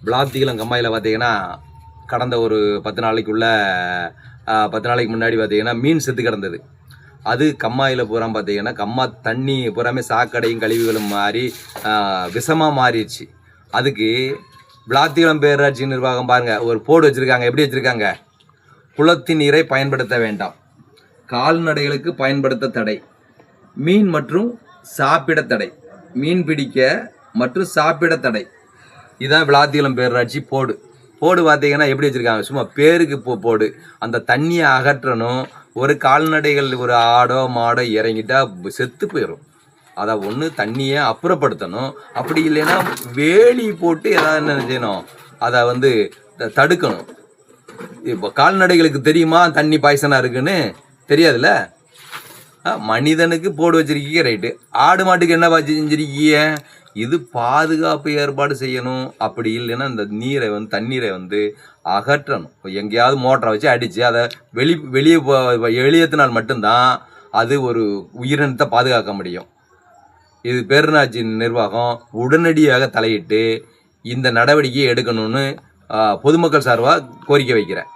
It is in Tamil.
விளாத்திகுளம் கம்மாயில் பார்த்தீங்கன்னா கடந்த ஒரு 10 நாளைக்குள்ள 10 நாளைக்கு முன்னாடி பார்த்தீங்கன்னா மீன் செத்து கிடந்தது. அது கம்மாயில் பூரா பார்த்தீங்கன்னா கம்மா தண்ணி பூராமே சாக்கடையும் கழிவுகளும் மாறி விஷமாக மாறிடுச்சு. அதுக்கு விளாத்திகுளம் பேரூராட்சி நிர்வாகம் பாருங்கள் ஒரு போர்டு வச்சுருக்காங்க. எப்படி வச்சுருக்காங்க? குளத்தின் நீரை பயன்படுத்த வேண்டாம், கால்நடைகளுக்கு பயன்படுத்த தடை, மீன் மற்றும் சாப்பிட தடை, மீன் பிடிக்க மற்றும் சாப்பிட தடை. இதுதான் விளாத்திகுளம் பேரூராட்சி போர்டு. போர்டு பார்த்தீங்கன்னா எப்படி வச்சுருக்காங்க? சும்மா பேருக்கு போர்டு. அந்த தண்ணியை அகற்றணும். ஒரு கால்நடைகள் ஒரு ஆடோ மாடோ இறங்கிட்டா செத்து போயிடும். அதை ஒன்று தண்ணியை அப்புறப்படுத்தணும். அப்படி இல்லைன்னா வேலி போட்டு ஏதாவது என்ன செய்யணும், அதை தடுக்கணும். இப்போ கால்நடைகளுக்கு தெரியுமா தண்ணி பாய்சனாக இருக்குன்னு? தெரியாதுல்ல. மனிதனுக்கு போர்டு வச்சிருக்கீங்க, ரைட்டு. ஆடு மாட்டுக்கு என்ன செஞ்சிருக்கீங்க? இது பாதுகாப்பு ஏற்பாடு செய்யணும். அப்படி இல்லைன்னா இந்த நீரை தண்ணீரை அகற்றணும். எங்கேயாவது மோட்டரை வச்சு அடித்து அதை வெளியே வெளியேற்றினால் மட்டும்தான் அது ஒரு உயிரினத்தை பாதுகாக்க முடியும். இது பேரூராட்சி நிர்வாகம் உடனடியாக தலையிட்டு இந்த நடவடிக்கையை எடுக்கணும்னு பொதுமக்கள் சார்பாக கோரிக்கை வைக்கிறேன்.